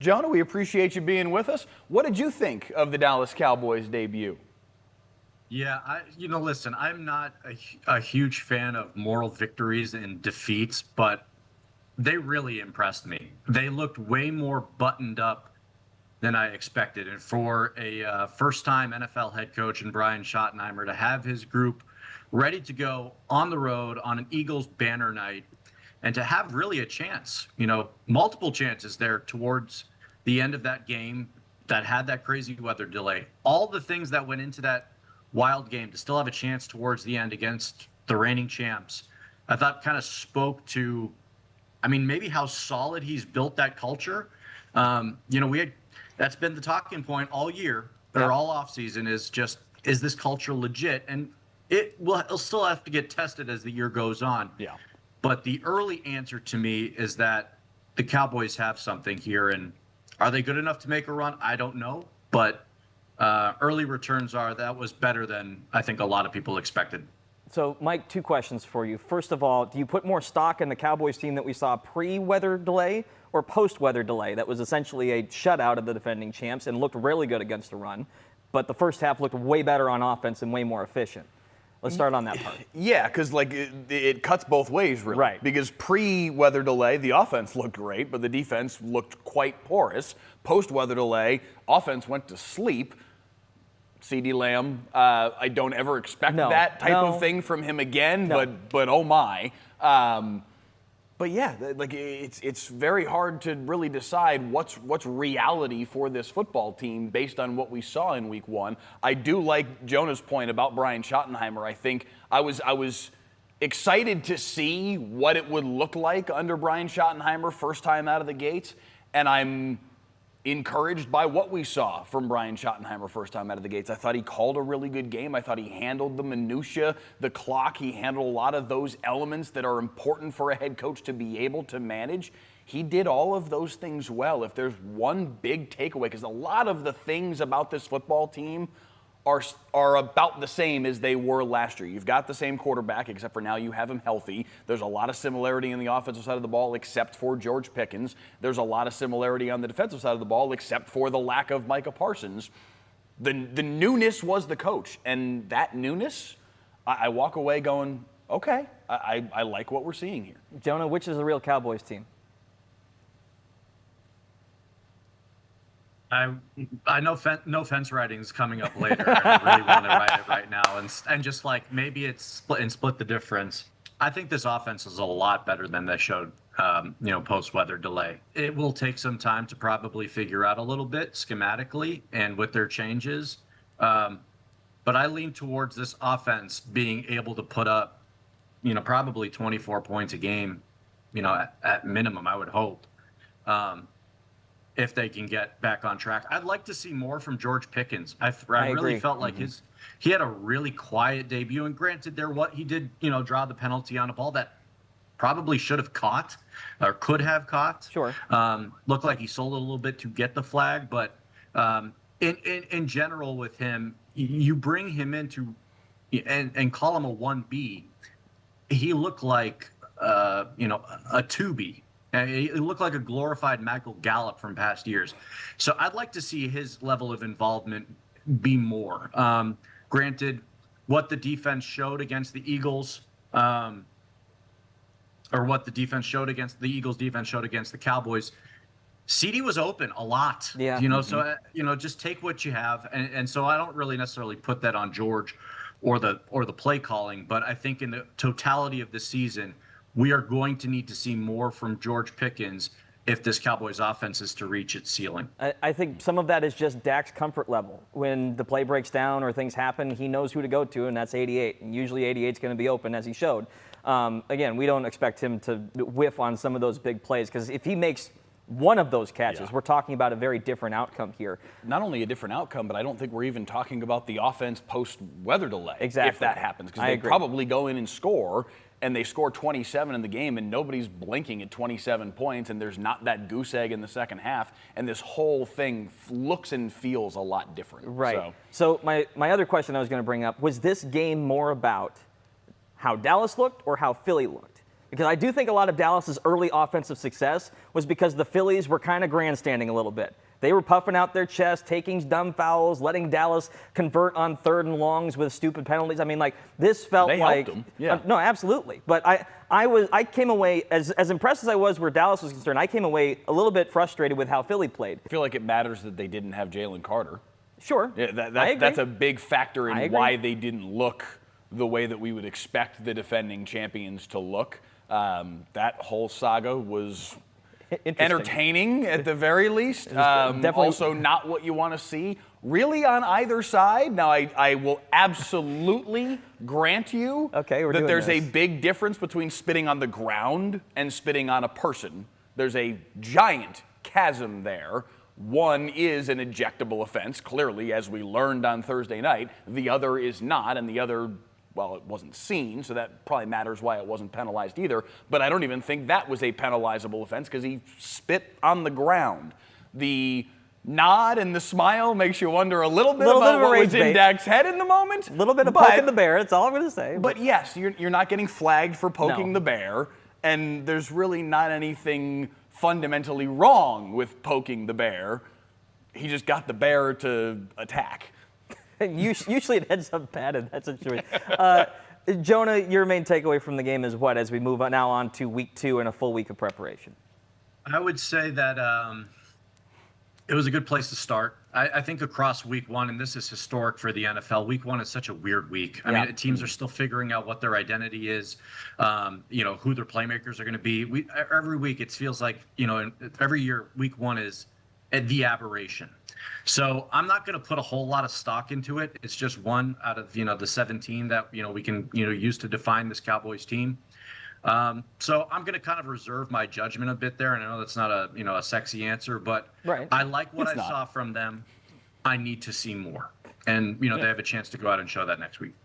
Jonah, we appreciate you being with us. What did you think of the Dallas Cowboys debut? Yeah, listen, I'm not a huge fan of moral victories and defeats, but they really impressed me. They looked way more buttoned up than I expected. And for a first-time NFL head coach in Brian Schottenheimer to have his group ready to go on the road on an Eagles banner night and to have really a chance, multiple chances there towards the end of that game that had that crazy weather delay. All the things that went into that wild game to still have a chance towards the end against the reigning champs, I thought kind of spoke to, maybe how solid he's built that culture. That's been the talking point all year or all offseason is this culture legit? And it'll still have to get tested as the year goes on. Yeah. But the early answer to me is that the Cowboys have something here. And are they good enough to make a run? I don't know. But early returns that was better than I think a lot of people expected. So, Mike, two questions for you. First of all, do you put more stock in the Cowboys team that we saw pre-weather delay or post-weather delay that was essentially a shutout of the defending champs and looked really good against the run, but the first half looked way better on offense and way more efficient? Let's start on that part. Yeah, because it cuts both ways, really. Right. Because pre-weather delay, the offense looked great, but the defense looked quite porous. Post-weather delay, offense went to sleep. CeeDee Lamb, I don't ever expect that type of thing from him again, but oh my. But yeah, it's very hard to really decide what's reality for this football team based on what we saw in Week 1. I do like Jonah's point about Brian Schottenheimer. I think I was excited to see what it would look like under Brian Schottenheimer first time out of the gates, and I'm encouraged by what we saw from Brian Schottenheimer first time out of the gates. I thought he called a really good game. I thought he handled the minutia, the clock. He handled a lot of those elements that are important for a head coach to be able to manage. He did all of those things well. If there's one big takeaway, because a lot of the things about this football team are about the same as they were last year. You've got the same quarterback, except for now you have him healthy. There's a lot of similarity in the offensive side of the ball, except for George Pickens. There's a lot of similarity on the defensive side of the ball, except for the lack of Micah Parsons. The newness was the coach, and that newness, I walk away going, okay, I like what we're seeing here. Jonah, which is the real Cowboys team? I know no fence writing is coming up later. I really want to write it right now and just maybe it's split the difference. I think this offense is a lot better than they showed, post weather delay. It will take some time to probably figure out a little bit schematically and with their changes. But I lean towards this offense being able to put up, probably 24 points a game, at minimum, I would hope. If they can get back on track. I'd like to see more from George Pickens. I really felt like he had a really quiet debut. And granted, he did, draw the penalty on a ball that probably should have caught or could have caught. Sure. Looked like he sold it a little bit to get the flag. But in general with him, you bring him into and call him a 1B. He looked like, a 2B. It looked like a glorified Michael Gallup from past years. So I'd like to see his level of involvement be more. Granted, what the defense showed against the Eagles, or what the defense showed against the Eagles, defense showed against the Cowboys, CeeDee was open a lot. Yeah. So, just take what you have. And so I don't really necessarily put that on George or the play calling, but I think in the totality of the season, we are going to need to see more from George Pickens if this Cowboys offense is to reach its ceiling. I think some of that is just Dak's comfort level. When the play breaks down or things happen, he knows who to go to, and that's 88. And usually 88 is going to be open, as he showed. Again, we don't expect him to whiff on some of those big plays, because if he makes one of those catches, we're talking about a very different outcome here. Not only a different outcome, but I don't think we're even talking about the offense post-weather delay. Exactly. If that happens, because they probably go in and score, and they score 27 in the game, and nobody's blinking at 27 points, and there's not that goose egg in the second half, and this whole thing looks and feels a lot different. Right. So my other question I was going to bring up, was this game more about how Dallas looked or how Philly looked? because I do think a lot of Dallas's early offensive success was because the Phillies were kind of grandstanding a little bit. They were puffing out their chest, taking dumb fouls, letting Dallas convert on 3rd and longs with stupid penalties. I mean, like, this felt they like helped them. Yeah. no, absolutely. But I came away as impressed as I was where Dallas was concerned. I came away a little bit frustrated with how Philly played. I feel like it matters that they didn't have Jalen Carter. Sure. Yeah, I agree. that's a big factor I in agree. why they didn't look the way that we would expect the defending champions to look. That whole saga was entertaining at the very least. Definitely. Also not what you want to see really on either side. Now, I will absolutely grant you that doing there's a this. big difference between spitting on the ground and spitting on a person. There's a giant chasm there. One is an ejectable offense, clearly, as we learned on Thursday night. The other is not, and the other, well, it wasn't seen, so that probably matters why it wasn't penalized either. But I don't even think that was a penalizable offense because he spit on the ground. The nod and the smile makes you wonder a little bit about what was in Dak's head in the moment. A little bit of poking the bear, that's all I'm going to say. But yes, you're not getting flagged for poking the bear, and there's really not anything fundamentally wrong with poking the bear. He just got the bear to attack. Usually it ends up bad in that situation. Jonah, your main takeaway from the game is what as we move on now on to week 2 and a full week of preparation? I would say that it was a good place to start. I think across week 1, and this is historic for the NFL, week 1 is such a weird week. I mean, teams are still figuring out what their identity is, who their playmakers are going to be. Every week it feels like, every year week 1 is the aberration. So I'm not going to put a whole lot of stock into it. It's just one out of, the 17 that, we can, use to define this Cowboys team. So I'm going to kind of reserve my judgment a bit there. And I know that's not a sexy answer, but I like what I saw from them. I need to see more. And, they have a chance to go out and show that next week.